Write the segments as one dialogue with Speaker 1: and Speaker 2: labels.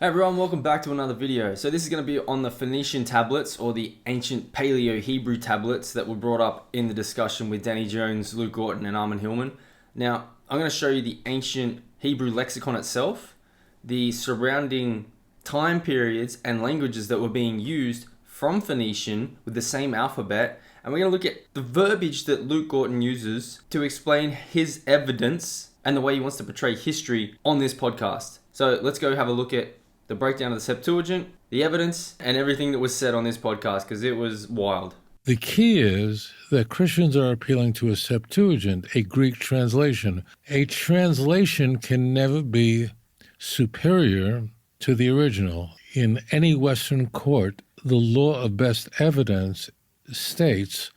Speaker 1: Hey everyone, welcome back to another video. So this is going to be on the Phoenician tablets or the ancient Paleo-Hebrew tablets that were brought up in the discussion with Danny Jones, Luke Gorton and Armin Hillman. Now, I'm going to show you the ancient Hebrew lexicon itself, the surrounding time periods and languages that were being used from Phoenician with the same alphabet, and we're going to look at the verbiage that Luke Gorton uses to explain his evidence and the way he wants to portray history on this podcast. So let's go have a look at the breakdown of the Septuagint, the evidence, and everything that was said on this podcast, because it was wild.
Speaker 2: The key is that Christians are appealing to a Septuagint, a Greek translation. A translation can never be superior to the original. In any Western court, the law of best evidence states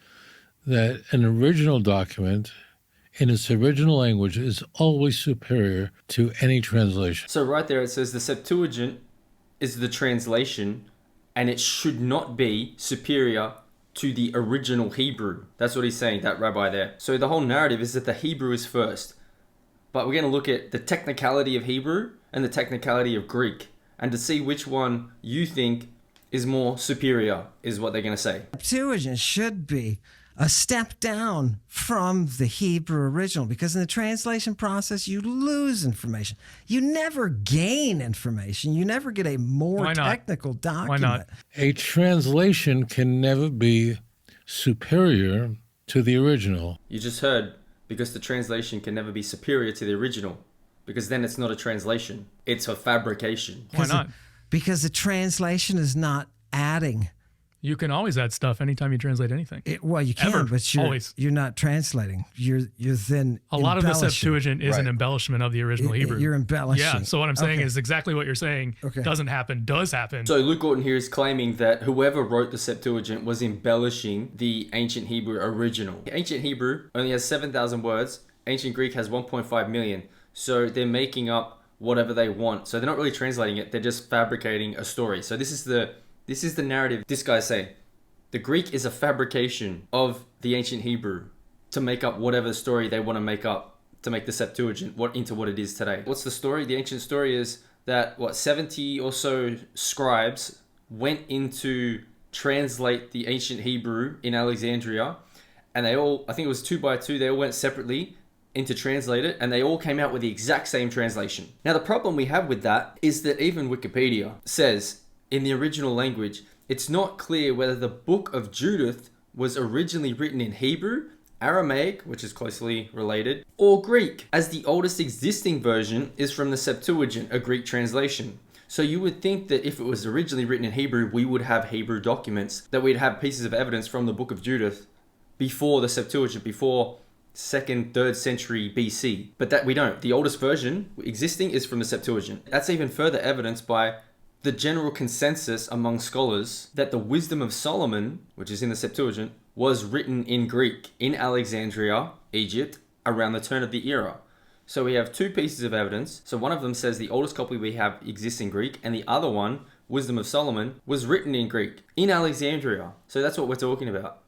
Speaker 2: that an original document in its original language is always superior to any translation.
Speaker 1: So right there it says the Septuagint is the translation and it should not be superior to the original Hebrew. That's what he's saying, that rabbi there. So the whole narrative is that the Hebrew is first. But we're going to look at the technicality of Hebrew and the technicality of Greek, and to see which one you think is more superior is what they're going to say.
Speaker 3: Septuagint should be a step down from the Hebrew original, because in the translation process, you lose information. You never gain information. You never get a more technical document.
Speaker 2: Why not? A translation can never be superior to the original.
Speaker 1: You just heard, because the translation can never be superior to the original, because then it's not a translation. It's a fabrication.
Speaker 4: Why not?
Speaker 3: Because the translation is not adding.
Speaker 4: You can always add stuff anytime you translate anything.
Speaker 3: Well, you can, but you're not translating. You're then
Speaker 4: a lot of the Septuagint is an embellishment of the original Hebrew.
Speaker 3: You're embellishing.
Speaker 4: Yeah, so what I'm saying is exactly what you're saying doesn't happen, does happen.
Speaker 1: So Luke Gorton here is claiming that whoever wrote the Septuagint was embellishing the ancient Hebrew original. Ancient Hebrew only has 7,000 words. Ancient Greek has 1.5 million. So they're making up whatever they want. So they're not really translating it. They're just fabricating a story. So this is the narrative this guy's saying. The Greek is a fabrication of the ancient Hebrew to make up whatever story they want to make up to make the Septuagint into what it is today. What's the story? The ancient story is that 70 or so scribes went in to translate the ancient Hebrew in Alexandria, and they all, I think it was 2 by 2, they all went separately in to translate it, and they all came out with the exact same translation. Now the problem we have with that is that even Wikipedia says in the original language, it's not clear whether the Book of Judith was originally written in Hebrew, Aramaic, which is closely related, or Greek, as the oldest existing version is from the Septuagint, a Greek translation. So you would think that if it was originally written in Hebrew, we would have Hebrew documents, that we'd have pieces of evidence from the Book of Judith before the Septuagint, before 2nd, 3rd century BC. But that we don't. The oldest version existing is from the Septuagint. That's even further evidenced by the general consensus among scholars that the Wisdom of Solomon, which is in the Septuagint, was written in Greek in Alexandria, Egypt, around the turn of the era. So we have two pieces of evidence. So one of them says the oldest copy we have exists in Greek, and the other one, Wisdom of Solomon, was written in Greek in Alexandria. So that's what we're talking about.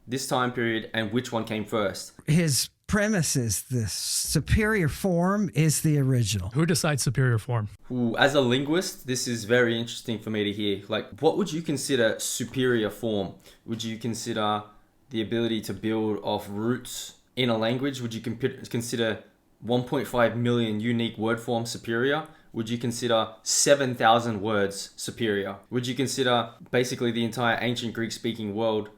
Speaker 1: This time period and which one came first.
Speaker 3: His premise is the superior form is the original.
Speaker 4: Who decides superior form?
Speaker 1: Ooh, as a linguist, this is very interesting for me to hear. Like, what would you consider superior form? Would you consider the ability to build off roots in a language? Would you consider 1.5 million unique word forms superior? Would you consider 7,000 words superior? Would you consider basically the entire ancient Greek-speaking world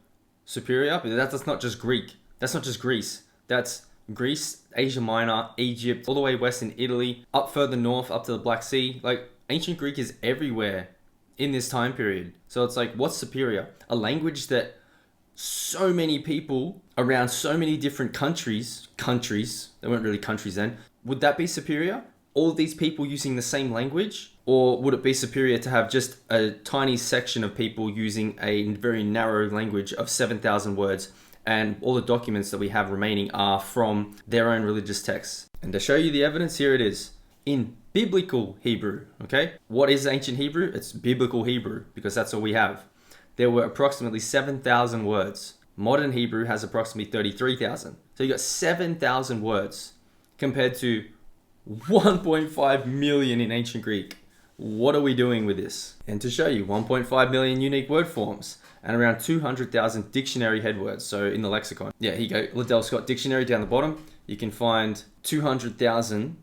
Speaker 1: superior? But that's not just Greek. That's not just Greece. That's Greece, Asia Minor, Egypt, all the way west in Italy, up further north, up to the Black Sea. Like, ancient Greek is everywhere in this time period. So it's like, what's superior? A language that so many people around so many different countries, they weren't really countries then, would that be superior? All of these people using the same language? Or would it be superior to have just a tiny section of people using a very narrow language of 7,000 words, and all the documents that we have remaining are from their own religious texts? And to show you the evidence, here it is. In biblical Hebrew, okay? What is ancient Hebrew? It's biblical Hebrew, because that's all we have. There were approximately 7,000 words. Modern Hebrew has approximately 33,000. So you got 7,000 words compared to 1.5 million in ancient Greek. What are we doing with this? And to show you, 1.5 million unique word forms and around 200,000 dictionary headwords. So in the lexicon. Yeah, here you go. Liddell Scott Dictionary down the bottom. You can find 200,000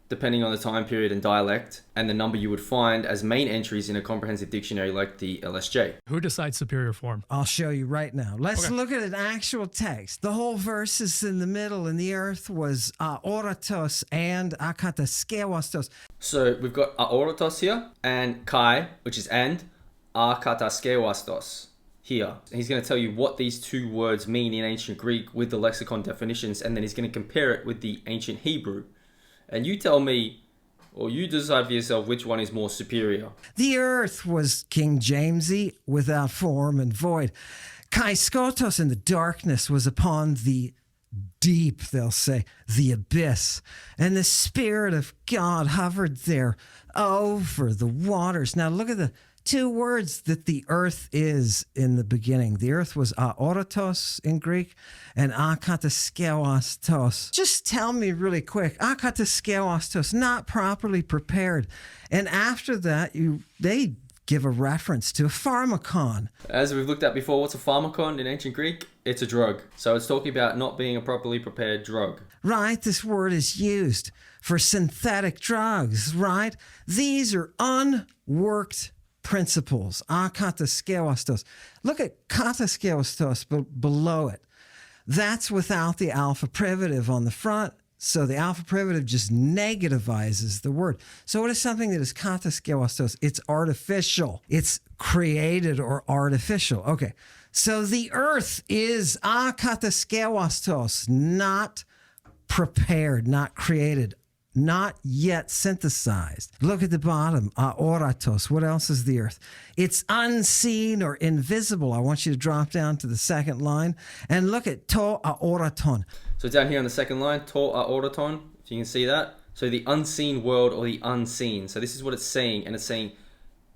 Speaker 1: depending on the time period and dialect, and the number you would find as main entries in a comprehensive dictionary like the LSJ.
Speaker 4: Who decides superior form?
Speaker 3: I'll show you right now. Let's look at an actual text. The whole verse is in the middle, and the earth was aoratos and akataskewastos.
Speaker 1: So we've got aoratos here, and kai, which is and, akataskewastos here. And he's going to tell you what these two words mean in ancient Greek with the lexicon definitions, and then he's going to compare it with the ancient Hebrew. And you tell me, or you decide for yourself which one is more superior.
Speaker 3: The earth was King Jamesy, without form and void. Kai skotos, in the darkness, was upon the deep, they'll say, the abyss. And the Spirit of God hovered there over the waters. Now look at the two words that the earth is in the beginning. The earth was aoratos in Greek and akataskewastos. Just tell me really quick, akataskewastos, not properly prepared. And after that, they give a reference to a pharmakon.
Speaker 1: As we've looked at before, what's a pharmakon in ancient Greek? It's a drug. So it's talking about not being a properly prepared drug.
Speaker 3: Right, this word is used for synthetic drugs, right? These are unworked principles. Akataskewastos. Look at kataskewastos below it. That's without the alpha privative on the front. So the alpha privative just negativizes the word. So what is something that is kataskewastos? It's artificial. It's created or artificial. Okay. So the earth is akataskewastos, not prepared, not created, not yet synthesized. Look at the bottom, aoratos. What else is the earth? It's unseen or invisible. I want you to drop down to the second line and look at to aoraton.
Speaker 1: So down here on the second line, to aoraton, if you can see that. So the unseen world or the unseen. So this is what it's saying, and it's saying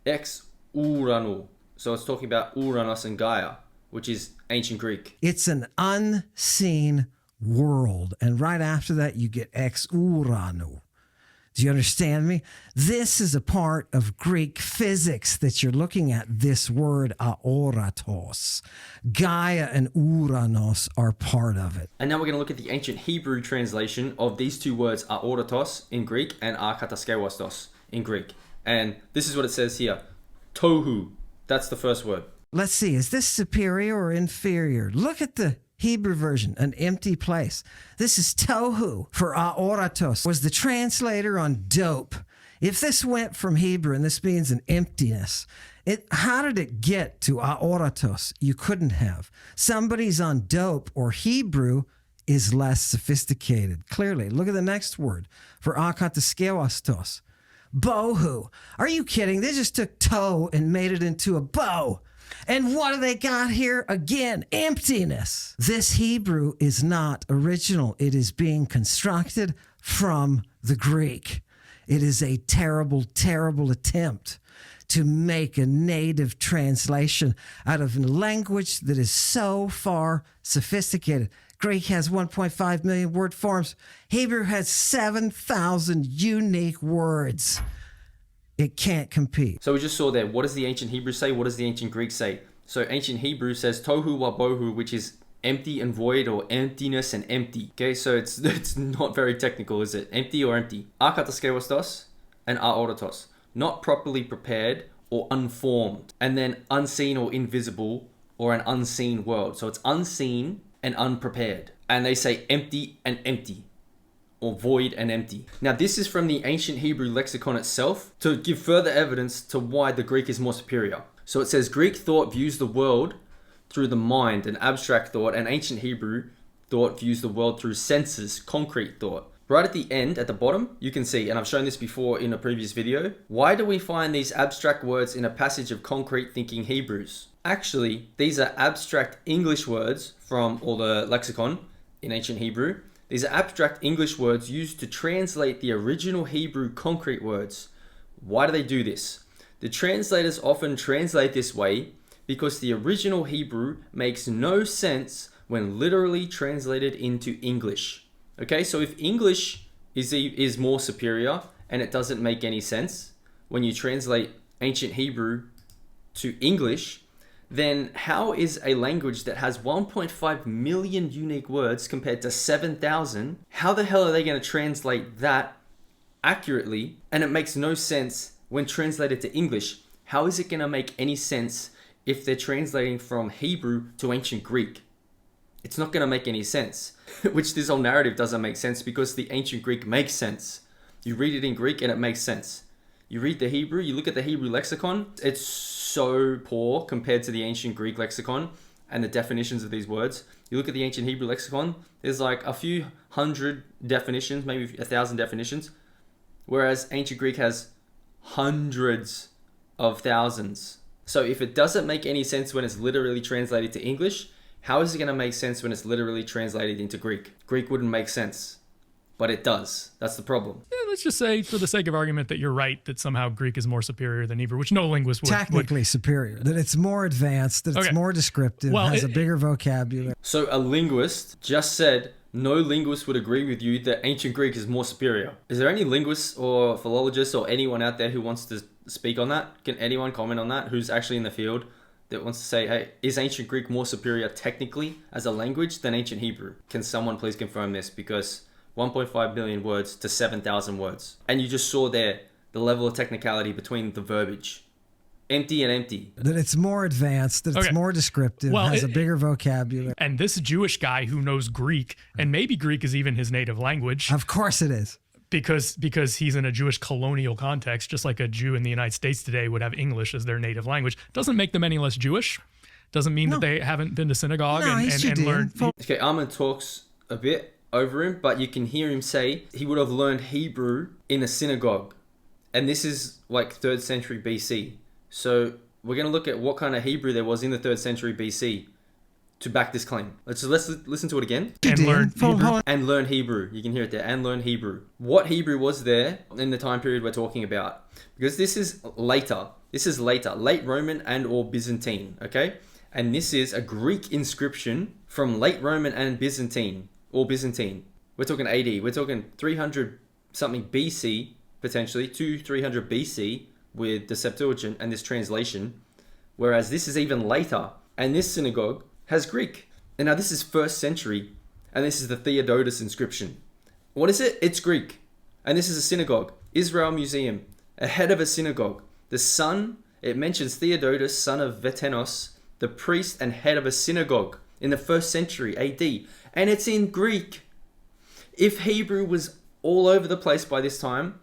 Speaker 1: ex uranu. So it's talking about Uranus and Gaia, which is ancient Greek.
Speaker 3: It's an unseen world. And right after that, you get ex uranu. Do you understand me? This is a part of Greek physics that you're looking at, this word aoratos. Gaia and Uranos are part of it.
Speaker 1: And now we're going to look at the ancient Hebrew translation of these two words, aoratos in Greek and akataskewastos in Greek. And this is what it says here. Tohu. That's the first word.
Speaker 3: Let's see. Is this superior or inferior? Look at the Hebrew version, an empty place. This is tohu for aoratos, was the translator on dope. If this went from Hebrew and this means an emptiness, how did it get to aoratos? You couldn't have. Somebody's on dope or Hebrew is less sophisticated. Clearly, look at the next word for akataskewastos. Bohu. Are you kidding? They just took toe and made it into a bow. And what do they got here? Again, emptiness. This Hebrew is not original. It is being constructed from the Greek. It is a terrible, terrible attempt to make a native translation out of a language that is so far sophisticated. Greek has 1.5 million word forms. Hebrew has 7,000 unique words. It can't compete.
Speaker 1: So we just saw there, what does the ancient Hebrew say? What does the ancient Greek say? So ancient Hebrew says tohu wa bohu, which is empty and void, or emptiness and empty. Okay, so it's not very technical, is it? Empty or empty. Akataskewastos and aoratos. Not properly prepared or unformed. And then unseen or invisible, or an unseen world. So it's unseen and unprepared. And they say empty and empty, or void and empty. Now this is from the ancient Hebrew lexicon itself to give further evidence to why the Greek is more superior. So it says Greek thought views the world through the mind, and abstract thought, and ancient Hebrew thought views the world through senses, concrete thought. Right at the end, at the bottom, you can see, and I've shown this before in a previous video, why do we find these abstract words in a passage of concrete thinking Hebrews? Actually, these are abstract English words from, or the lexicon in ancient Hebrew. These are abstract English words used to translate the original Hebrew concrete words. Why do they do this? The translators often translate this way because the original Hebrew makes no sense when literally translated into English. Okay, so if English is more superior and it doesn't make any sense, when you translate ancient Hebrew to English, then how is a language that has 1.5 million unique words compared to 7,000, how the hell are they going to translate that accurately? And it makes no sense when translated to English. How is it going to make any sense if they're translating from Hebrew to ancient Greek? It's not going to make any sense, which this whole narrative doesn't make sense because the ancient Greek makes sense. You read it in Greek and it makes sense. You read the Hebrew, you look at the Hebrew lexicon, it's so poor compared to the ancient Greek lexicon and the definitions of these words. You look at the ancient Hebrew lexicon, there's like a few hundred definitions, maybe 1,000 definitions, whereas ancient Greek has hundreds of thousands. So if it doesn't make any sense when it's literally translated to English, how is it going to make sense when it's literally translated into Greek? Greek wouldn't make sense, but it does. That's the problem.
Speaker 4: Yeah, let's just say, for the sake of argument, that you're right, that somehow Greek is more superior than Hebrew, which no linguist would.
Speaker 3: Technically superior, that it's more advanced, that it's more descriptive, has a bigger vocabulary.
Speaker 1: So a linguist just said no linguist would agree with you that ancient Greek is more superior. Is there any linguists or philologists or anyone out there who wants to speak on that? Can anyone comment on that who's actually in the field that wants to say, hey, is ancient Greek more superior technically as a language than ancient Hebrew? Can someone please confirm this? Because 1.5 billion words to 7,000 words. And you just saw there the level of technicality between the verbiage. Empty and empty.
Speaker 3: That it's more advanced, that it's more descriptive, has a bigger vocabulary.
Speaker 4: And this Jewish guy who knows Greek, and maybe Greek is even his native language.
Speaker 3: Of course it is.
Speaker 4: Because he's in a Jewish colonial context, just like a Jew in the United States today would have English as their native language. Doesn't make them any less Jewish. Doesn't mean that they haven't been to synagogue and learned.
Speaker 1: Okay, Ahmed talks a bit over him, but you can hear him say he would have learned Hebrew in a synagogue. And this is like 3rd century BC. So we're going to look at what kind of Hebrew there was in the 3rd century BC to back this claim. Let's listen to it again.
Speaker 4: And
Speaker 1: learn Hebrew. You can hear it there. And learn Hebrew. What Hebrew was there in the time period we're talking about? Because this is later. Late Roman and or Byzantine. Okay? And this is a Greek inscription from late Roman and Byzantine. Or Byzantine. We're talking AD. We're talking 300 something BC, potentially, to 300 BC with the Septuagint and this translation. Whereas this is even later. And this synagogue has Greek. And now this is 1st century, and this is the Theodotus inscription. What is it? It's Greek. And this is a synagogue. Israel Museum. A head of a synagogue. The son, it mentions Theodotus, son of Vetenos, the priest and head of a synagogue in the 1st century AD. And it's in Greek. If Hebrew was all over the place by this time,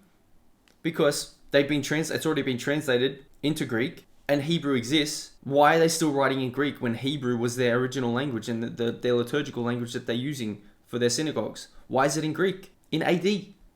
Speaker 1: because it's already been translated into Greek, and Hebrew exists, why are they still writing in Greek when Hebrew was their original language and their liturgical language that they're using for their synagogues? Why is it in Greek in AD?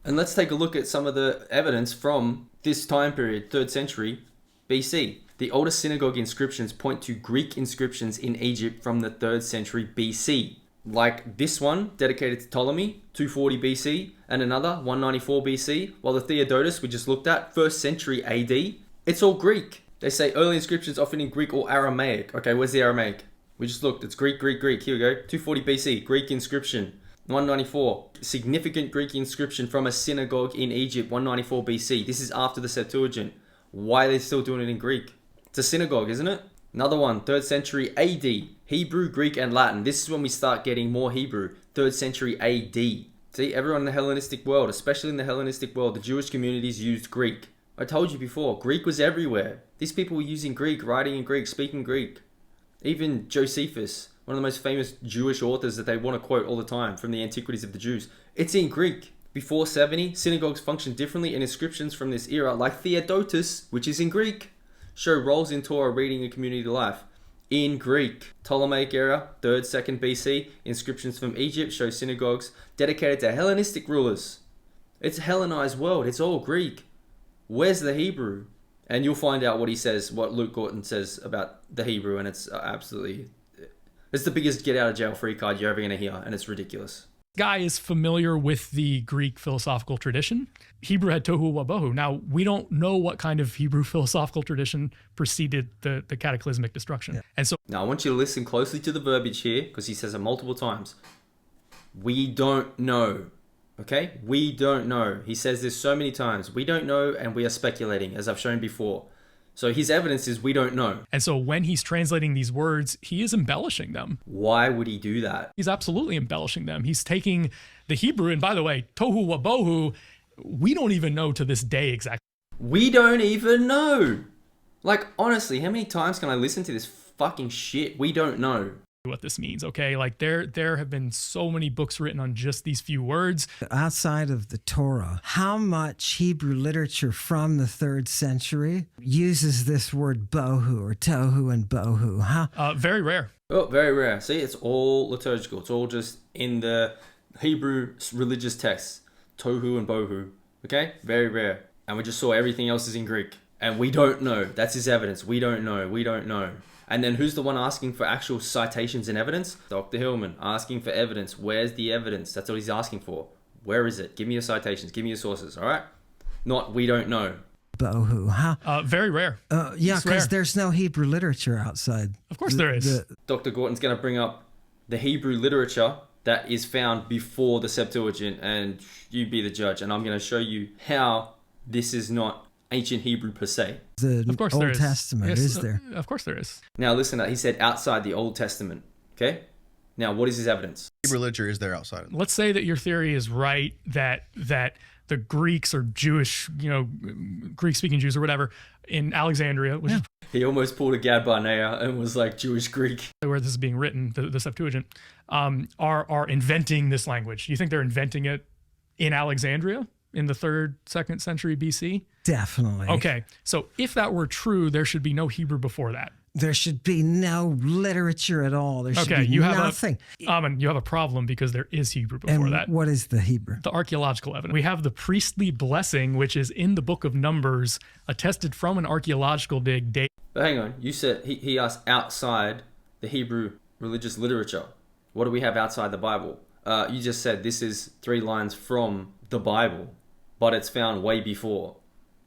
Speaker 1: And let's take a look at some of the evidence from this time period, 3rd century BC. The oldest synagogue inscriptions point to Greek inscriptions in Egypt from the 3rd century BC. Like this one, dedicated to Ptolemy, 240 BC, and another, 194 BC, while the Theodotus we just looked at, 1st century AD, it's all Greek. They say early inscriptions often in Greek or Aramaic. Okay, where's the Aramaic? We just looked. It's Greek. Here we go. 240 BC, Greek inscription. 194, significant Greek inscription from a synagogue in Egypt, 194 BC. This is after the Septuagint. Why are they still doing it in Greek? It's a synagogue, isn't it? Another one, 3rd century AD, Hebrew, Greek, and Latin. This is when we start getting more Hebrew, 3rd century AD. See, everyone in the Hellenistic world, especially in the Hellenistic world, the Jewish communities used Greek. I told you before, Greek was everywhere. These people were using Greek, writing in Greek, speaking Greek. Even Josephus, one of the most famous Jewish authors that they want to quote all the time from the Antiquities of the Jews, it's in Greek. Before 70, synagogues functioned differently, and inscriptions from this era, like Theodotus, which is in Greek, show roles in Torah reading and community life. In Greek. Ptolemaic era, 3rd, 2nd BC, inscriptions from Egypt show synagogues dedicated to Hellenistic rulers. It's a Hellenized world, it's all Greek. Where's the Hebrew? And you'll find out what he says, what Luke Gorton says about the Hebrew, and it's absolutely, it's the biggest get out of jail free card you're ever going to hear, and it's ridiculous.
Speaker 4: Guy is familiar with the Greek philosophical tradition. Hebrew had tohu wabohu. Now, we don't know what kind of Hebrew philosophical tradition preceded the cataclysmic destruction. Yeah. And so
Speaker 1: now I want you to listen closely to the verbiage here, because he says it multiple times. We don't know. Okay? We don't know. He says this so many times. We don't know, and we are speculating, as I've shown before. So his evidence is we don't know.
Speaker 4: And so when he's translating these words, he is embellishing them.
Speaker 1: Why would he do that?
Speaker 4: He's absolutely embellishing them. He's taking the Hebrew, and by the way, tohu wa bohu, we don't even know to this day exactly.
Speaker 1: We don't even know. Like, honestly, how many times can I listen to this fucking shit? We don't know
Speaker 4: What this means, okay? Like there have been so many books written on just these few words.
Speaker 3: Outside of the Torah, how much Hebrew literature from the 3rd century uses this word bohu or tohu and bohu? How?
Speaker 4: Very rare.
Speaker 1: Oh, very rare. See, it's all liturgical. It's all just in the Hebrew religious texts. Tohu and bohu. Okay? Very rare. And we just saw everything else is in Greek. And we don't know. That's his evidence. We don't know. We don't know. And then who's the one asking for actual citations and evidence? Dr. Hillman asking for evidence. Where's the evidence? That's what he's asking for. Where is it? Give me your citations. Give me your sources. All right? Not we don't know.
Speaker 3: Bohu. How?
Speaker 4: Very rare.
Speaker 3: Yeah, because there's no Hebrew literature outside.
Speaker 4: Of course there is.
Speaker 1: Dr. Gorton's going to bring up the Hebrew literature that is found before the Septuagint, and you be the judge. And I'm going to show you how this is not ancient Hebrew per se.
Speaker 3: The
Speaker 4: Old
Speaker 3: Old Testament,
Speaker 4: yes,
Speaker 3: is there?
Speaker 4: Of course there is.
Speaker 1: Now listen, he said outside the Old Testament. Okay? Now what is his evidence?
Speaker 5: Hebrew literature is there outside.
Speaker 4: Let's say that your theory is right, that the Greeks or Jewish, Greek-speaking Jews or whatever in Alexandria, which is
Speaker 1: He almost pulled a Gad Barnea and was like Jewish Greek.
Speaker 4: where this is being written, the Septuagint, are inventing this language. Do you think they're inventing it in Alexandria in the 3rd, 2nd century BC?
Speaker 3: Definitely.
Speaker 4: Okay, so if that were true, there should be no Hebrew before that.
Speaker 3: There should be no literature at all. There should
Speaker 4: Okay,
Speaker 3: be
Speaker 4: you have
Speaker 3: nothing.
Speaker 4: You have a problem because there is Hebrew before
Speaker 3: And
Speaker 4: that.
Speaker 3: what is the Hebrew?
Speaker 4: The archaeological evidence. We have the priestly blessing, which is in the book of Numbers, attested from an archaeological dig.
Speaker 1: But hang on, you said he asked outside the Hebrew religious literature. What do we have outside the Bible? You just said this is 3 lines from the Bible, but it's found way before.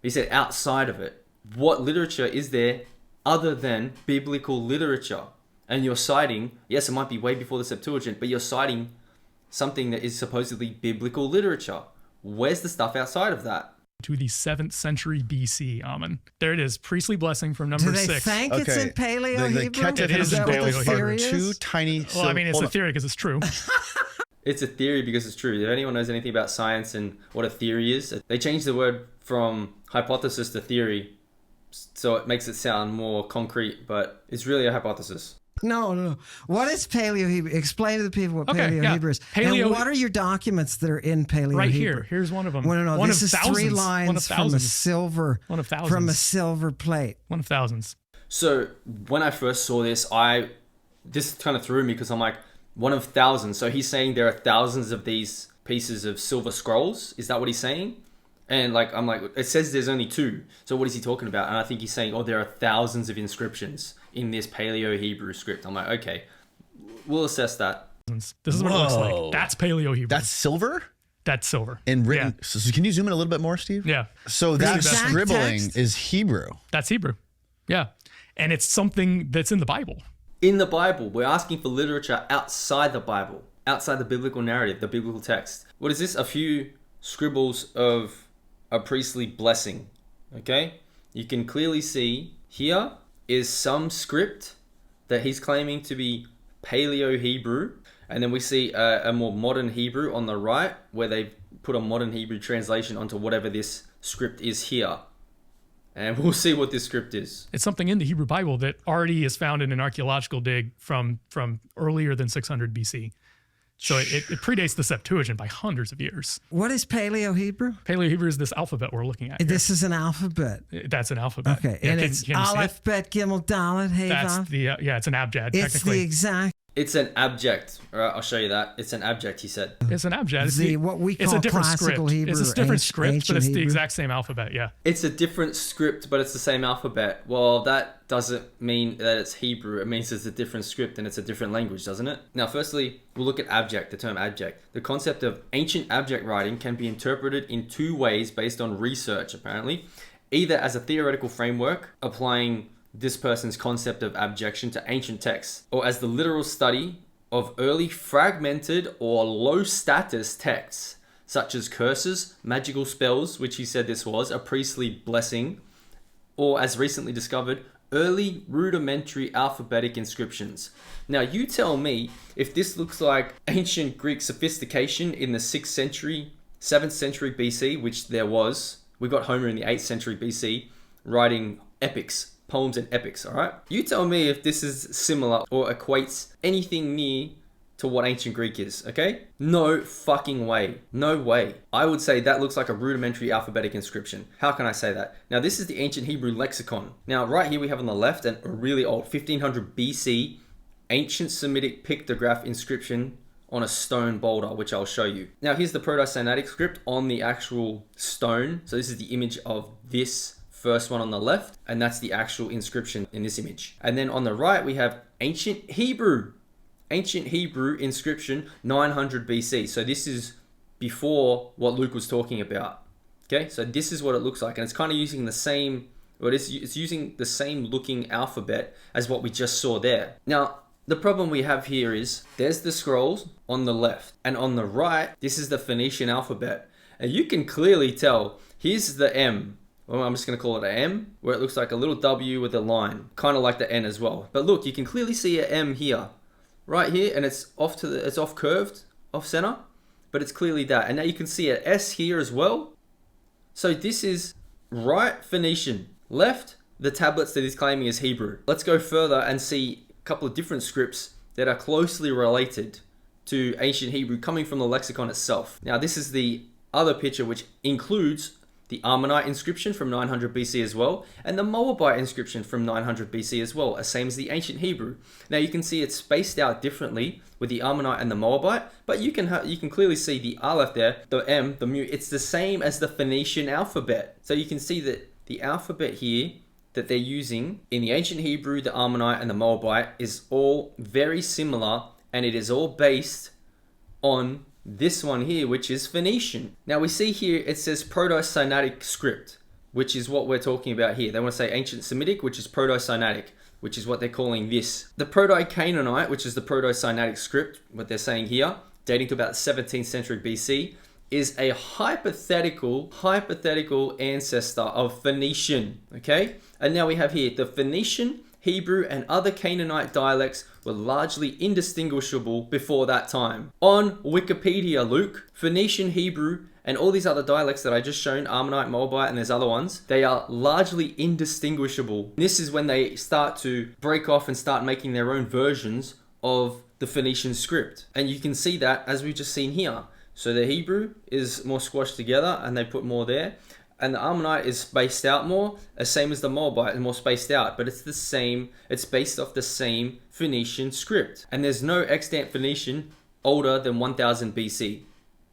Speaker 1: He said outside of it. What literature is there other than biblical literature? And you're citing, yes, it might be way before the Septuagint, but you're citing something that is supposedly biblical literature. Where's the stuff outside of that?
Speaker 4: To the 7th century BC, Amen. There it is, priestly blessing from
Speaker 3: Do
Speaker 4: number
Speaker 3: they
Speaker 4: 6.
Speaker 3: think it's in Paleo
Speaker 5: The
Speaker 3: Hebrew?
Speaker 5: Ketef
Speaker 4: It is
Speaker 5: and
Speaker 4: in
Speaker 5: Embellishment
Speaker 4: Paleo
Speaker 3: theory
Speaker 5: are
Speaker 3: is?
Speaker 5: 2 tiny...
Speaker 4: Well, I mean, it's a theory because it's true.
Speaker 1: It's a theory because it's true. If anyone knows anything about science and what a theory is, they changed the word from hypothesis to theory, so it makes it sound more concrete, but it's really a hypothesis.
Speaker 3: No. What is Paleo Hebrew? Explain to the people what
Speaker 4: Okay,
Speaker 3: Paleo
Speaker 4: yeah.
Speaker 3: Hebrew is.
Speaker 4: Paleo-
Speaker 3: And what are your documents that are in Paleo
Speaker 4: Right
Speaker 3: Hebrew?
Speaker 4: here. Here's one of them.
Speaker 3: No.
Speaker 4: One
Speaker 3: This
Speaker 4: of
Speaker 3: is
Speaker 4: thousands.
Speaker 3: 3
Speaker 4: One of
Speaker 3: lines from a
Speaker 4: thousands.
Speaker 3: silver.
Speaker 4: One of thousands.
Speaker 3: From a silver plate.
Speaker 4: One of thousands.
Speaker 1: So when I first saw this, this kind of threw me because I'm like, one of thousands. So he's saying there are thousands of these pieces of silver scrolls. Is that what he's saying? And like, I'm like, it says there's only 2. So what is he talking about? And I think he's saying, oh, there are thousands of inscriptions in this Paleo Hebrew script. I'm like, okay, we'll assess that.
Speaker 4: This is what it looks
Speaker 5: Whoa.
Speaker 4: like. That's Paleo Hebrew.
Speaker 5: That's silver?
Speaker 4: That's silver.
Speaker 5: And written... So can you zoom in a little bit more, Steve?
Speaker 4: Yeah.
Speaker 5: So that
Speaker 3: exact
Speaker 5: scribbling
Speaker 3: text?
Speaker 5: is Hebrew.
Speaker 4: That's Hebrew. Yeah. And it's something that's in the Bible.
Speaker 1: In the Bible, we're asking for literature outside the Bible, outside the biblical narrative, the biblical text. What is this? A few scribbles of a priestly blessing. Okay? You can clearly see here is some script that he's claiming to be Paleo Hebrew. And then we see a more modern Hebrew on the right, where they've put a modern Hebrew translation onto whatever this script is here. And we'll see what this script is.
Speaker 4: It's something in the Hebrew Bible that already is found in an archaeological dig from earlier than 600 BC. So it predates the Septuagint by hundreds of years.
Speaker 3: What is Paleo Hebrew?
Speaker 4: Paleo Hebrew is this alphabet we're looking at here.
Speaker 3: This is an alphabet.
Speaker 4: That's an alphabet.
Speaker 3: Okay.
Speaker 4: Yeah,
Speaker 3: And
Speaker 4: can
Speaker 3: it's
Speaker 4: you see it?
Speaker 3: Aleph, Bet, Gimel, Dalet, Hey,
Speaker 4: That's
Speaker 3: Vav.
Speaker 4: the it's an abjad.
Speaker 3: It's
Speaker 4: Technically,
Speaker 3: the exact.
Speaker 1: It's an abject. All right, I'll show you that. It's an abject, he said.
Speaker 4: it's an abjad. It's
Speaker 3: What we
Speaker 4: it's
Speaker 3: call
Speaker 4: a different
Speaker 3: classical
Speaker 4: script.
Speaker 3: Hebrew.
Speaker 4: It's a
Speaker 3: or
Speaker 4: different script, but
Speaker 3: ancient
Speaker 4: it's the
Speaker 3: Hebrew.
Speaker 4: exact same alphabet. Yeah.
Speaker 1: It's a different script, but it's the same alphabet. Well, that doesn't mean that it's Hebrew. It means it's a different script and it's a different language, doesn't it? Now, firstly, we'll look at abject, the term abject. The concept of ancient abject writing can be interpreted in 2 ways based on research, apparently. Either as a theoretical framework, applying this person's concept of abjection to ancient texts, or as the literal study of early fragmented or low status texts, such as curses, magical spells, which he said this was, a priestly blessing, or as recently discovered, early rudimentary alphabetic inscriptions. Now you tell me if this looks like ancient Greek sophistication in the 6th century, 7th century BC, which there was. We got Homer in the 8th century BC writing epics, poems and epics, all right? You tell me if this is similar or equates anything near to what ancient Greek is, okay? No fucking way. No way. I would say that looks like a rudimentary alphabetic inscription. How can I say that? Now, this is the ancient Hebrew lexicon. Now, right here we have on the left a really old 1500 BC ancient Semitic pictograph inscription on a stone boulder, which I'll show you. Now, here's the Proto-Sinaitic script on the actual stone. So this is the image of this first one on the left, and that's the actual inscription in this image. And then on the right, we have ancient Hebrew inscription 900 BC. So this is before what Luke was talking about. Okay, so this is what it looks like, and it's kind of using the same, or it's using the same looking alphabet as what we just saw there. Now, the problem we have here is there's the scrolls on the left, and on the right, this is the Phoenician alphabet. And you can clearly tell, here's the M. Well, I'm just going to call it an M, where it looks like a little W with a line, kind of like the N as well. But look, you can clearly see an M here, right here, and it's off it's off curved, off center, but it's clearly that. And now you can see an S here as well. So this is right Phoenician, left the tablets that he's claiming is Hebrew. Let's go further and see a couple of different scripts that are closely related to ancient Hebrew coming from the lexicon itself. Now this is the other picture, which includes the Ammonite inscription from 900 BC as well, and the Moabite inscription from 900 BC as well, same as the ancient Hebrew. Now you can see it's spaced out differently with the Ammonite and the Moabite, but you can clearly see the Aleph there, the M, the Mu, it's the same as the Phoenician alphabet. So you can see that the alphabet here that they're using in the ancient Hebrew, the Ammonite and the Moabite is all very similar, and it is all based on this one here, which is Phoenician. Now we see here it says Proto-Sinaitic script, which is what we're talking about here. They want to say ancient Semitic, which is Proto-Sinaitic, which is what they're calling this. The Proto-Canaanite, which is the Proto-Sinaitic script, what they're saying here, dating to about 17th century BC, is a hypothetical ancestor of Phoenician, okay? And now we have here the Phoenician, Hebrew, and other Canaanite dialects were largely indistinguishable before that time. On Wikipedia, Luke, Phoenician, Hebrew, and all these other dialects that I just shown, Ammonite, Moabite, and there's other ones, they are largely indistinguishable. This is when they start to break off and start making their own versions of the Phoenician script. And you can see that as we've just seen here. So the Hebrew is more squashed together and they put more there. And the Ammonite is spaced out more, same as the Moabite, and more spaced out, but it's the same, it's based off the same Phoenician script. And there's no extant Phoenician older than 1000 BC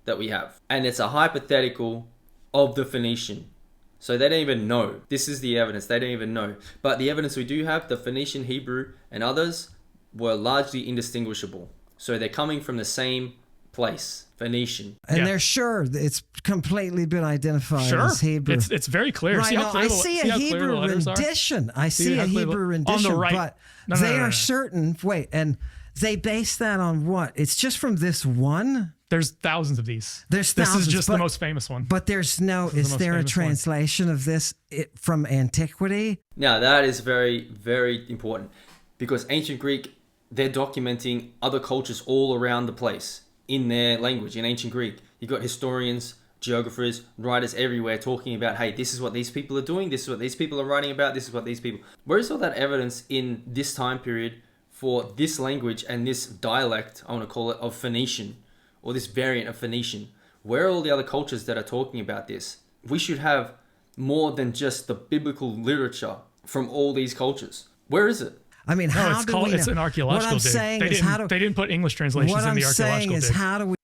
Speaker 1: that we have. And it's a hypothetical of the Phoenician. So they don't even know. This is the evidence, they don't even know. But the evidence we do have, the Phoenician, Hebrew, and others were largely indistinguishable. So they're coming from the same place. Phoenician.
Speaker 3: And they're sure it's completely been identified as Hebrew.
Speaker 4: It's very clear.
Speaker 3: Right,
Speaker 4: see how clear
Speaker 3: I see a Hebrew rendition. I see a Hebrew rendition,
Speaker 4: on the right.
Speaker 3: But they are certain. Wait, and they base that on what? It's just from this one?
Speaker 4: There's thousands of these.
Speaker 3: There's thousands.
Speaker 4: This is just the most famous one.
Speaker 3: But there's no, is there a translation of this from antiquity?
Speaker 1: Now that is very, very important because ancient Greek, they're documenting other cultures all around the place in their language, in ancient Greek. You've got historians, geographers, writers everywhere talking about, hey, this is what these people are doing, this is what these people are writing about, this is what these people... Where is all that evidence in this time period for this language and this dialect, I want to call it, of Phoenician, or this variant of Phoenician? Where are all the other cultures that are talking about this? We should have more than just the biblical literature from all these cultures. Where is it?
Speaker 3: I mean, how do we know?
Speaker 4: It's an archaeological dig. They didn't put English translations in the archaeological dig. What I'm saying is, how do we...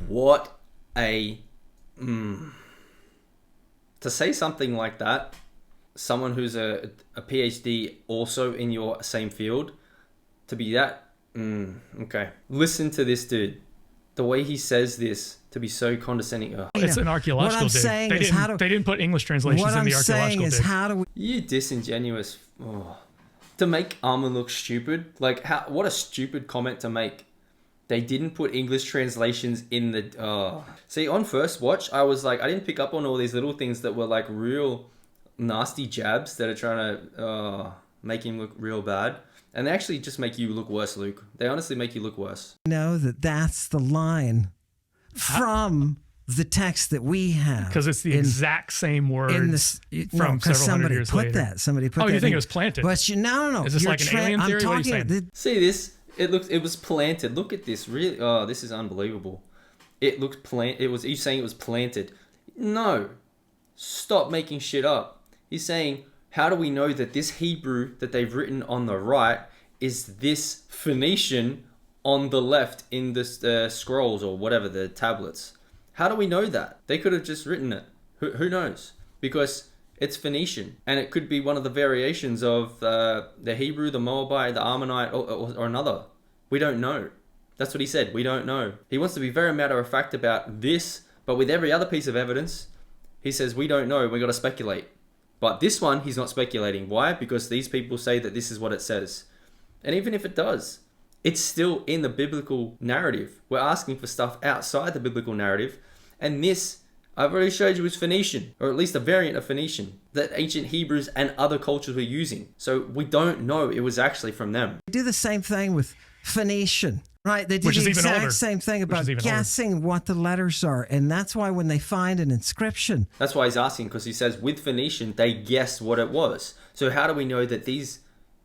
Speaker 1: What a... To say something like that, someone who's a PhD also in your same field, to be that... okay. Listen to this dude. The way he says this, to be so condescending. Ugh.
Speaker 4: It's an archological dig. They didn't put English translations in the archaeological dig. What I'm saying is, how do we...
Speaker 1: You disingenuous... Oh. To make Armin look stupid, like what a stupid comment to make. They didn't put English translations in the... See, on first watch, I was like, I didn't pick up on all these little things that were like real nasty jabs that are trying to make him look real bad. And they actually just make you look worse, Luke. They honestly make you look worse.
Speaker 3: Know that that's the line from the text that we have.
Speaker 4: Because it's the exact same word from several hundred years later.
Speaker 3: Somebody put that.
Speaker 4: Oh, you think it was planted?
Speaker 3: But no.
Speaker 4: Is this like an alien theory? What are you saying?
Speaker 1: See this? It was planted. Look at this. Really? Oh, this is unbelievable. It looks planted. He's saying it was planted. No. Stop making shit up. He's saying, how do we know that this Hebrew that they've written on the right is this Phoenician on the left in the scrolls or whatever, the tablets? How do we know that? They could have just written it. Who knows? Because it's Phoenician. And it could be one of the variations of the Hebrew, the Moabite, the Ammonite, or another. We don't know. That's what he said. We don't know. He wants to be very matter-of-fact about this, but with every other piece of evidence, he says, we don't know. We got to speculate. But this one, he's not speculating. Why? Because these people say that this is what it says. And even if it does, it's still in the biblical narrative. We're asking for stuff outside the biblical narrative. And this, I've already showed you, is Phoenician, or at least a variant of Phoenician that ancient Hebrews and other cultures were using. So we don't know it was actually from them.
Speaker 3: They do the same thing with Phoenician, right? They do the exact same thing about guessing what the letters are. And that's why when they find an inscription.
Speaker 1: That's why he's asking, because he says with Phoenician, they guessed what it was. So how do we know that this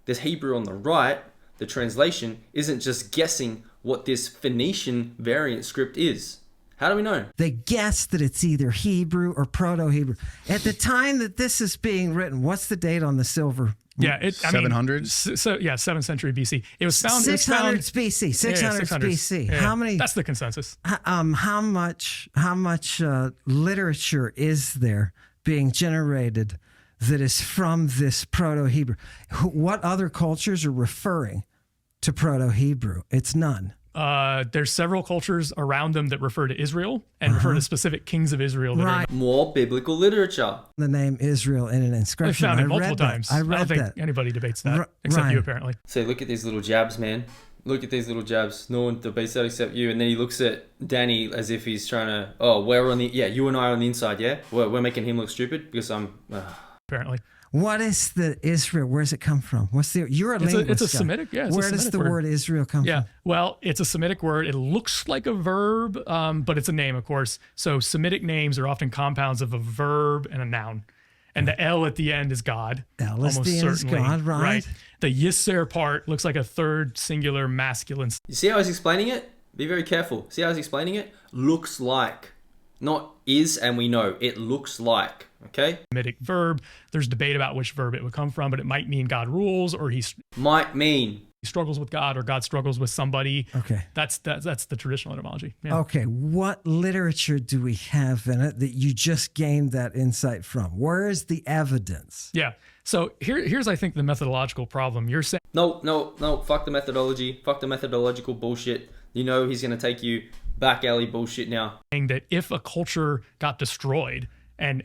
Speaker 1: Hebrew on the right, the translation, isn't just guessing what this Phoenician variant script is? How do we know?
Speaker 3: They guess that it's either Hebrew or Proto-Hebrew. At the time that this is being written, what's the date on the silver?
Speaker 4: Yeah,
Speaker 5: 700s.
Speaker 4: So yeah, 7th century BC. It was found
Speaker 3: 600s BC. 600s BC.
Speaker 4: Yeah,
Speaker 3: how many?
Speaker 4: That's the consensus.
Speaker 3: How much literature is there being generated that is from this Proto-Hebrew? What other cultures are referring to Proto-Hebrew? It's none.
Speaker 4: There's several cultures around them that refer to Israel and refer to specific kings of Israel. That are
Speaker 1: more biblical literature.
Speaker 3: The name Israel in an inscription.
Speaker 4: They found it multiple times.
Speaker 3: I don't
Speaker 4: think anybody debates that except you, apparently.
Speaker 1: So look at these little jabs, man. Look at these little jabs. No one debates that except you. And then he looks at Danny as if he's trying to, you and I are on the inside, yeah? We're making him look stupid because I'm...
Speaker 4: Apparently.
Speaker 3: What is the Israel? Where does it come from? You're a linguist.
Speaker 4: It's a Semitic, yeah.
Speaker 3: Where does the word Israel come from?
Speaker 4: Yeah, well, it's a Semitic word. It looks like a verb, but it's a name, of course. So Semitic names are often compounds of a verb and a noun. And the L at the end is God.
Speaker 3: L at the end is God, right?
Speaker 4: The Yisser part looks like a third singular masculine.
Speaker 1: You see how I was explaining it? Be very careful. See how I was explaining it? Looks like. Not is and we know. It looks like. Okay?
Speaker 4: Semitic verb. There's debate about which verb it would come from, but it might mean God rules or he struggles with God or God struggles with somebody.
Speaker 3: Okay.
Speaker 4: That's the traditional etymology. Yeah.
Speaker 3: Okay. What literature do we have in it that you just gained that insight from? Where is the evidence?
Speaker 4: Yeah. So here's I think the methodological problem. You're saying
Speaker 1: No. Fuck the methodology. Fuck the methodological bullshit. You know he's gonna take you back alley bullshit now.
Speaker 4: Saying that if a culture got destroyed and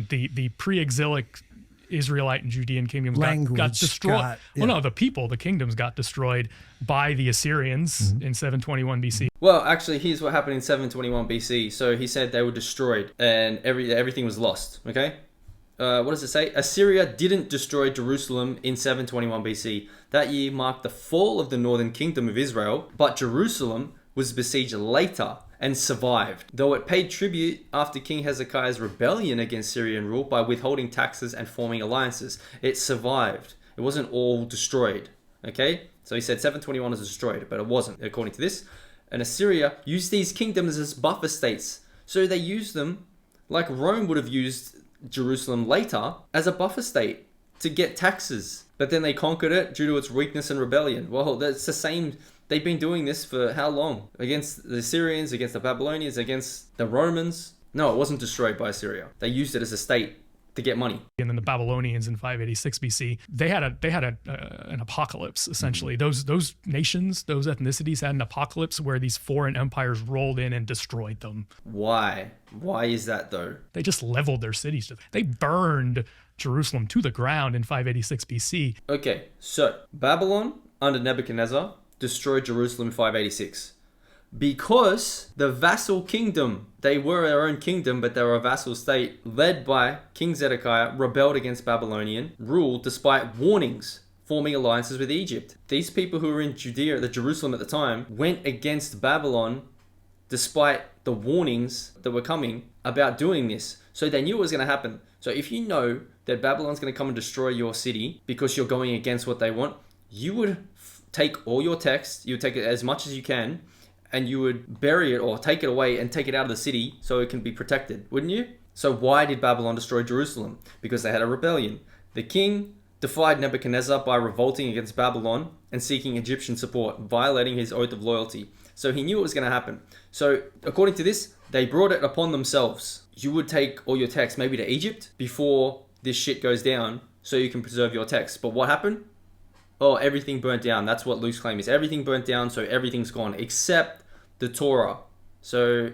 Speaker 4: the pre-exilic Israelite and Judean kingdoms got destroyed. The kingdoms got destroyed by the Assyrians in 721 BC.
Speaker 1: Well, actually, here's what happened in 721 BC. So he said they were destroyed and everything was lost. Okay? What does it say? Assyria didn't destroy Jerusalem in 721 BC. That year marked the fall of the northern kingdom of Israel, but Jerusalem was besieged later and survived, though it paid tribute after King Hezekiah's rebellion against Syrian rule by withholding taxes and forming alliances. It survived. It wasn't all destroyed. Okay? So he said 721 is destroyed, but it wasn't, according to this. And Assyria used these kingdoms as buffer states. So they used them like Rome would have used Jerusalem later as a buffer state to get taxes. But then they conquered it due to its weakness and rebellion. Well, that's the same. They've been doing this for how long? Against the Assyrians, against the Babylonians, against the Romans? No, it wasn't destroyed by Assyria. They used it as a state to get money.
Speaker 4: And then the Babylonians in 586 BC, they had an apocalypse, essentially. Those nations, those ethnicities had an apocalypse where these foreign empires rolled in and destroyed them.
Speaker 1: Why? Why is that though?
Speaker 4: They just leveled their cities. They burned Jerusalem to the ground in 586 BC.
Speaker 1: Okay, so Babylon under Nebuchadnezzar destroyed Jerusalem in 586. Because the vassal kingdom, they were their own kingdom, but they were a vassal state led by King Zedekiah, rebelled against Babylonian rule despite warnings, forming alliances with Egypt. These people who were in Judea, the Jerusalem at the time, went against Babylon despite the warnings that were coming about doing this. So they knew it was going to happen. So if you know that Babylon's going to come and destroy your city because you're going against what they want, you would take all your text, you would take it as much as you can, and you would bury it or take it away and take it out of the city so it can be protected, wouldn't you? So why did Babylon destroy Jerusalem? Because they had a rebellion. The king defied Nebuchadnezzar by revolting against Babylon and seeking Egyptian support, violating his oath of loyalty. So he knew it was going to happen. So according to this, they brought it upon themselves. You would take all your text maybe to Egypt before this shit goes down so you can preserve your text. But what happened? Oh, everything burnt down. That's what Luke's claim is. Everything burnt down, so everything's gone, except the Torah. So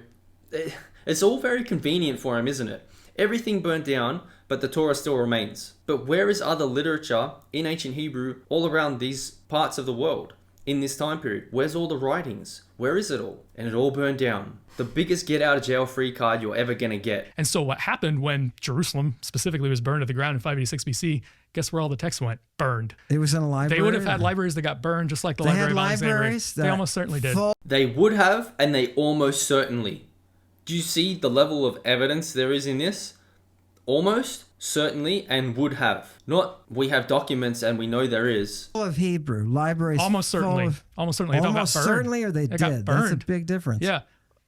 Speaker 1: it's all very convenient for him, isn't it? Everything burnt down, but the Torah still remains. But where is other literature in ancient Hebrew all around these parts of the world in this time period? Where's all the writings? Where is it all? And it all burned down. The biggest get out of jail free card you're ever going to get.
Speaker 4: And so what happened when Jerusalem specifically was burned to the ground in 586 BC, guess where all the text went? Burned.
Speaker 3: It was in a library.
Speaker 4: They would have had libraries that got burned just like the Library of Alexandria. They almost certainly did.
Speaker 1: They would have, and they almost certainly. Do you see the level of evidence there is in this? Almost, certainly, and would have. Not we have documents and we know there is.
Speaker 3: Full of Hebrew libraries.
Speaker 4: Almost certainly. Almost certainly.
Speaker 3: Almost certainly, or they did. That's a big difference.
Speaker 4: Yeah.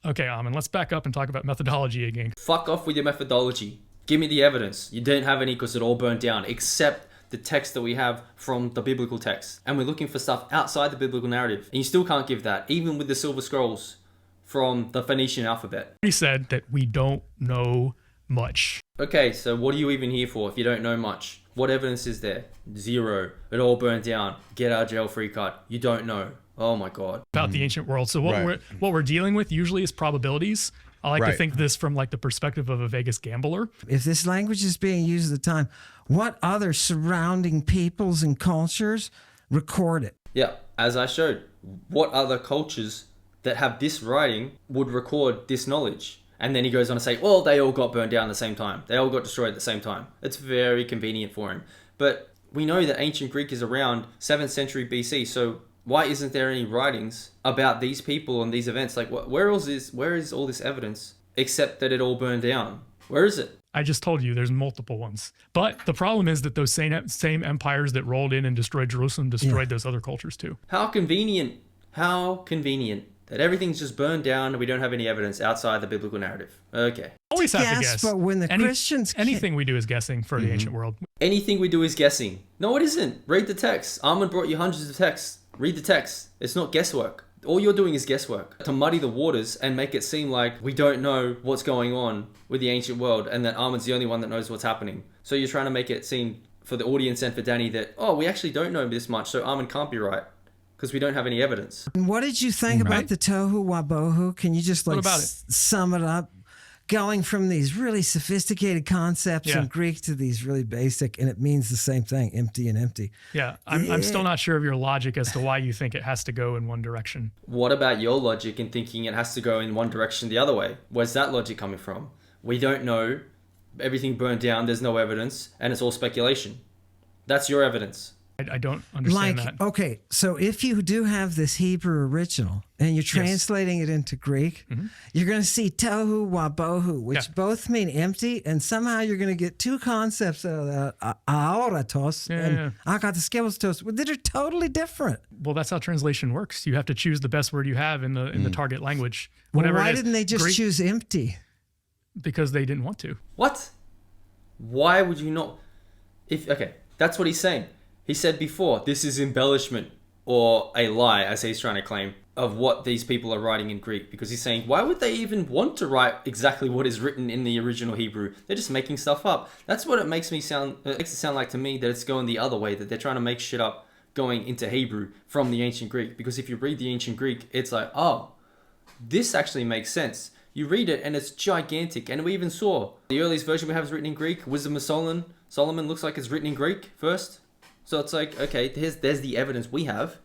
Speaker 4: Okay, Amin, let's back up and talk about methodology again.
Speaker 1: Fuck off with your methodology. Give me the evidence. You didn't have any because it all burnt down, except the text that we have from the biblical text. And we're looking for stuff outside the biblical narrative. And you still can't give that, even with the silver scrolls from the Phoenician alphabet.
Speaker 4: He said that we don't know much.
Speaker 1: Okay, so what are you even here for if you don't know much? What evidence is there? Zero. It all burnt down. Get out of jail free card. You don't know. Oh my God.
Speaker 4: About the ancient world. So what we're dealing with usually is probabilities. I like to think this from like the perspective of a Vegas gambler.
Speaker 3: If this language is being used at the time, what other surrounding peoples and cultures record it?
Speaker 1: Yeah, as I showed, what other cultures that have this writing would record this knowledge? And then he goes on to say, well, they all got burned down at the same time. They all got destroyed at the same time. It's very convenient for him. But we know that ancient Greek is around 7th century BC. So why isn't there any writings about these people and these events? Like, where is all this evidence except that it all burned down? Where is it?
Speaker 4: I just told you there's multiple ones. But the problem is that those same empires that rolled in and destroyed Jerusalem destroyed those other cultures too.
Speaker 1: How convenient. How convenient that everything's just burned down and we don't have any evidence outside the biblical narrative. Okay.
Speaker 4: Always have to guess.
Speaker 3: But when the Christians...
Speaker 4: Anything we do is guessing for the ancient world.
Speaker 1: Anything we do is guessing. No, it isn't. Read the text. Armand brought you hundreds of texts. Read the text. It's not guesswork. All you're doing is guesswork to muddy the waters and make it seem like we don't know what's going on with the ancient world and that Armand's the only one that knows what's happening. So you're trying to make it seem for the audience and for Danny that, oh, we actually don't know this much, so Armand can't be right because we don't have any evidence.
Speaker 3: And what did you think about the tohu wabohu? Can you just like sum it up? Going from these really sophisticated concepts in Greek to these really basic, and it means the same thing, empty and empty.
Speaker 4: Yeah, I'm still not sure of your logic as to why you think it has to go in one direction.
Speaker 1: What about your logic in thinking it has to go in one direction the other way? Where's that logic coming from? We don't know. Everything burned down. There's no evidence, and it's all speculation. That's your evidence.
Speaker 4: I don't understand that.
Speaker 3: Okay, so if you do have this Hebrew original and you're translating it into Greek, you're going to see tohu wabohu, which both mean empty, and somehow you're going to get two concepts out of that, aoratos and akataskelos, that are totally different.
Speaker 4: Well, that's how translation works. You have to choose the best word you have in the target language.
Speaker 3: Well, why didn't they just choose empty?
Speaker 4: Because they didn't want to.
Speaker 1: What? Why would you not? Okay, that's what he's saying. He said before, this is embellishment or a lie, as he's trying to claim, of what these people are writing in Greek. Because he's saying, why would they even want to write exactly what is written in the original Hebrew? They're just making stuff up. That's what it makes it sound like to me, that it's going the other way, that they're trying to make shit up going into Hebrew from the ancient Greek. Because if you read the ancient Greek, it's like, oh, this actually makes sense. You read it and it's gigantic. And we even saw the earliest version we have is written in Greek. Wisdom of Solomon looks like it's written in Greek first. So it's like, okay, there's the evidence we have.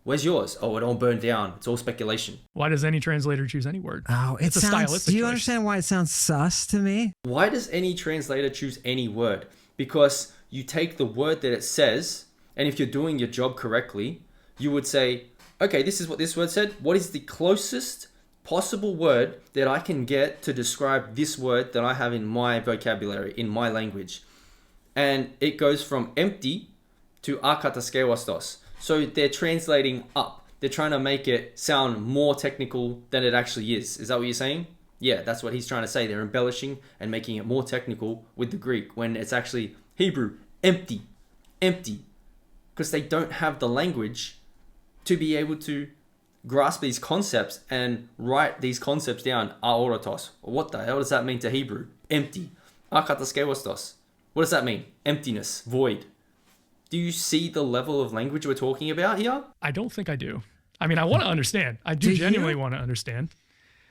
Speaker 1: Where's yours? Oh, it all burned down. It's all speculation.
Speaker 4: Why does any translator choose any word?
Speaker 3: Oh,
Speaker 4: it's a stylistic
Speaker 3: do you
Speaker 4: choice.
Speaker 3: understand why it sounds sus to me?
Speaker 1: Why does any translator choose any word? Because you take the word that it says, and if you're doing your job correctly, you would say, okay, this is what this word said. What is the closest possible word that I can get to describe this word that I have in my vocabulary, in my language? And it goes from empty to akataskewastos. So they're translating up. They're trying to make it sound more technical than it actually is. Is that what you're saying? Yeah, that's what he's trying to say. They're embellishing and making it more technical with the Greek when it's actually Hebrew, empty. Because they don't have the language to be able to grasp these concepts and write these concepts down. Aorotos. What the hell does that mean to Hebrew? Empty. Akataskewastos. What does that mean? Emptiness, void. Do you see the level of language we're talking about here?
Speaker 4: I don't think I do. I mean, I want to understand. I do genuinely want to understand.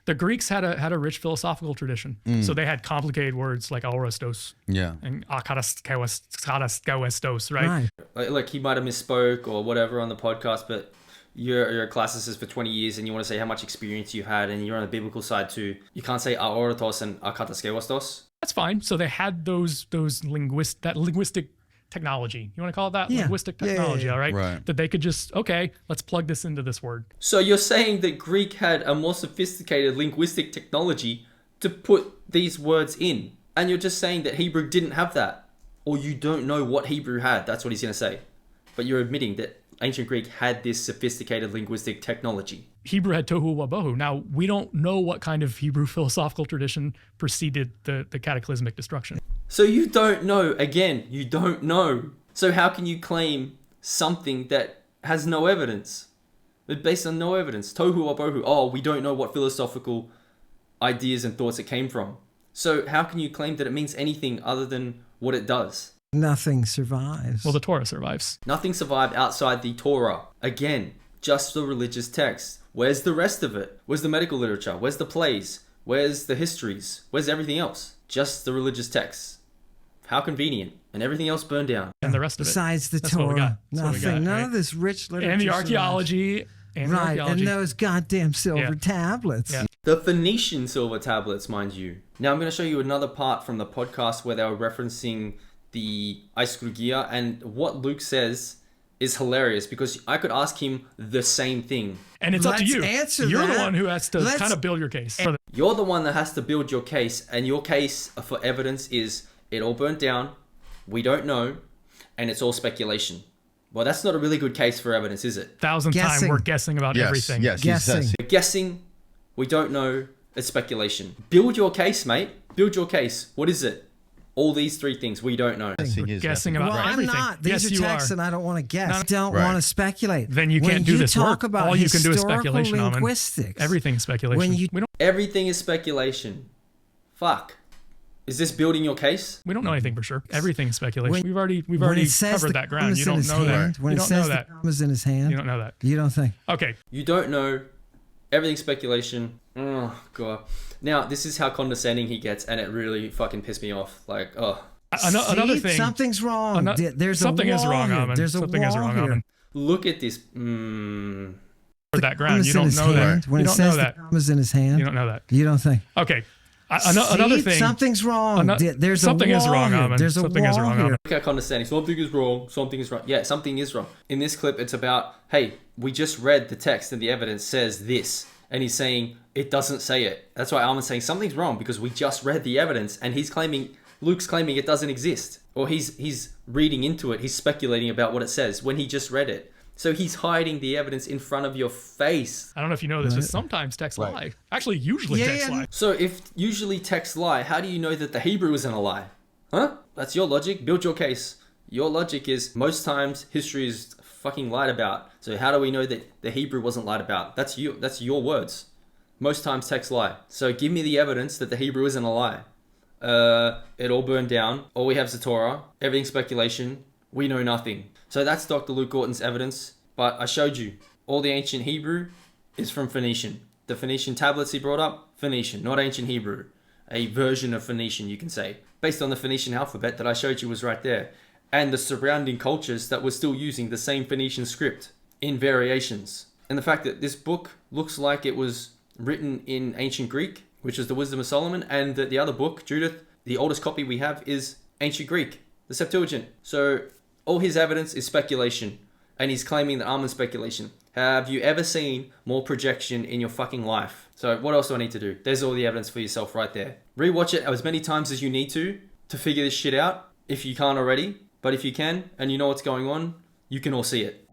Speaker 4: The Greeks had a rich philosophical tradition. So they had complicated words like aorastos and akataskewastos, right?
Speaker 1: Like he might have misspoke or whatever on the podcast, but you're a classicist for 20 years and you want to say how much experience you had and you're on the biblical side too. You can't say aoratos and akataskewastos.
Speaker 4: That's fine. So they had that linguistic technology. You want to call it that?
Speaker 3: Yeah.
Speaker 4: Linguistic technology, all right?
Speaker 5: Right.
Speaker 4: That they could just, okay, let's plug this into this word.
Speaker 1: So you're saying that Greek had a more sophisticated linguistic technology to put these words in. And you're just saying that Hebrew didn't have that. Or you don't know what Hebrew had. That's what he's going to say. But you're admitting that ancient Greek had this sophisticated linguistic technology.
Speaker 4: Hebrew had tohu wabohu. Now, we don't know what kind of Hebrew philosophical tradition preceded the cataclysmic destruction.
Speaker 1: So you don't know. Again, you don't know. So how can you claim something that has no evidence? It's based on no evidence. Tohu wabohu. Oh, we don't know what philosophical ideas and thoughts it came from. So how can you claim that it means anything other than what it does?
Speaker 3: Nothing survives.
Speaker 4: Well, the Torah survives.
Speaker 1: Nothing survived outside the Torah. Again, just the religious text. Where's the rest of it? Where's the medical literature? Where's the plays? Where's the histories? Where's everything else? Just the religious texts. How convenient. And everything else burned down.
Speaker 4: And the rest of it.
Speaker 3: Besides the
Speaker 4: That's what we
Speaker 3: Torah,
Speaker 4: got. That's what we
Speaker 3: nothing.
Speaker 4: got,
Speaker 3: None
Speaker 4: right?
Speaker 3: of this rich literature.
Speaker 4: And the
Speaker 3: survives.
Speaker 4: archaeology. And the
Speaker 3: Right,
Speaker 4: archaeology.
Speaker 3: and those goddamn silver tablets.
Speaker 4: Yeah.
Speaker 1: The Phoenician silver tablets, mind you. Now I'm going to show you another part from the podcast where they were referencing the Aisrugia, and what Luke says is hilarious because I could ask him the same thing.
Speaker 4: And it's up to
Speaker 3: Let's
Speaker 4: you.
Speaker 3: answer
Speaker 4: You're
Speaker 3: that.
Speaker 4: the one who has to
Speaker 3: Let's-
Speaker 4: kind of build your case.
Speaker 1: You're the one that has to build your case, and your case for evidence is it all burnt down, we don't know, and it's all speculation. Well, that's not a really good case for evidence, is it?
Speaker 4: Thousandth time
Speaker 3: Guessing.
Speaker 4: we're guessing about everything.
Speaker 5: Yes,
Speaker 3: Guessing.
Speaker 5: he says.
Speaker 1: We're guessing, we don't know, it's speculation. Build your case, mate. Build your case. What is it? All these three things we don't know.
Speaker 5: Yes, he is
Speaker 4: Guessing
Speaker 5: guessing.
Speaker 4: about
Speaker 3: Well,
Speaker 4: everything.
Speaker 3: I'm not. These
Speaker 4: Yes,
Speaker 3: are
Speaker 4: you
Speaker 3: texts
Speaker 4: are.
Speaker 3: that I don't want to guess.
Speaker 4: No,
Speaker 3: I don't
Speaker 5: Right.
Speaker 3: want to speculate.
Speaker 4: Then you
Speaker 3: When
Speaker 4: can't do this
Speaker 3: talk
Speaker 4: work.
Speaker 3: about
Speaker 4: All you can do is
Speaker 3: historical
Speaker 4: speculation, Amen.
Speaker 3: linguistics.
Speaker 4: Everything's speculation.
Speaker 3: When you-
Speaker 4: we don't
Speaker 1: Everything is speculation. Fuck. Is this building your case?
Speaker 4: know anything for sure. Everything's speculation.
Speaker 3: When-
Speaker 4: we've already
Speaker 3: when it says
Speaker 4: covered
Speaker 3: the
Speaker 4: that ground.
Speaker 3: comma's
Speaker 4: You
Speaker 3: in
Speaker 4: don't
Speaker 3: his
Speaker 4: know
Speaker 3: hand,
Speaker 4: that.
Speaker 3: When
Speaker 4: You
Speaker 3: it
Speaker 4: don't
Speaker 3: says
Speaker 4: know that.
Speaker 3: the comma's in his hand,
Speaker 4: You don't know that.
Speaker 3: you don't think.
Speaker 4: Okay.
Speaker 1: You don't know. Everything's speculation. Oh, God. Now, this is how condescending he gets, and it really fucking pissed me off. Like, oh.
Speaker 4: Another
Speaker 3: See,
Speaker 4: thing.
Speaker 3: something's wrong. There's
Speaker 4: something
Speaker 3: a
Speaker 4: is
Speaker 3: wall
Speaker 4: wrong,
Speaker 3: here.
Speaker 4: Amen.
Speaker 3: There's a
Speaker 4: Something
Speaker 3: wall
Speaker 4: is wrong,
Speaker 3: here.
Speaker 4: Amen.
Speaker 1: Look at this.
Speaker 4: For that ground. You
Speaker 3: Comma's in
Speaker 4: don't
Speaker 3: his
Speaker 4: know
Speaker 3: hand.
Speaker 4: that.
Speaker 3: When
Speaker 4: You
Speaker 3: it
Speaker 4: don't
Speaker 3: says
Speaker 4: know that.
Speaker 3: the comma's in his hand,
Speaker 4: You don't know that.
Speaker 3: you don't think.
Speaker 4: Okay. Another
Speaker 3: See,
Speaker 4: thing.
Speaker 3: something's wrong. There's
Speaker 4: something
Speaker 3: a
Speaker 4: is
Speaker 3: wall
Speaker 4: wrong,
Speaker 3: here.
Speaker 4: Amen.
Speaker 3: There's a
Speaker 4: Something
Speaker 3: wall
Speaker 4: is wrong,
Speaker 3: here.
Speaker 4: Amen.
Speaker 1: Look how condescending. Something is wrong. Something is wrong. Yeah, something is wrong. In this clip, it's about, hey, we just read the text and the evidence says this. And he's saying, it doesn't say it. That's why Alman's saying something's wrong because we just read the evidence and Luke's claiming it doesn't exist. Or he's reading into it. He's speculating about what it says when he just read it. So he's hiding the evidence in front of your face.
Speaker 4: I don't know if you know this, but sometimes texts lie. Actually, usually
Speaker 3: Yeah,
Speaker 4: texts
Speaker 3: yeah.
Speaker 4: lie.
Speaker 1: So if usually texts lie, how do you know that the Hebrew isn't a lie? Huh? That's your logic. Build your case. Your logic is most times history is fucking lied about. So how do we know that the Hebrew wasn't lied about? That's your words. Most times texts lie. So give me the evidence that the Hebrew isn't a lie. It all burned down. All we have is the Torah. Everything's speculation. We know nothing. So that's Dr. Luke Gorton's evidence. But I showed you, all the ancient Hebrew is from Phoenician. The Phoenician tablets he brought up, Phoenician, not ancient Hebrew. A version of Phoenician, you can say. Based on the Phoenician alphabet that I showed you was right there. And the surrounding cultures that were still using the same Phoenician script in variations. And the fact that this book looks like it was written in ancient Greek, which is the Wisdom of Solomon, and that the other book, Judith, the oldest copy we have is ancient Greek, the Septuagint. So all his evidence is speculation, and he's claiming that I'm in speculation. Have you ever seen more projection in your fucking life? So what else do I need to do? There's all the evidence for yourself right there. Rewatch it as many times as you need to figure this shit out, if you can't already. But if you can, and you know what's going on, you can all see it.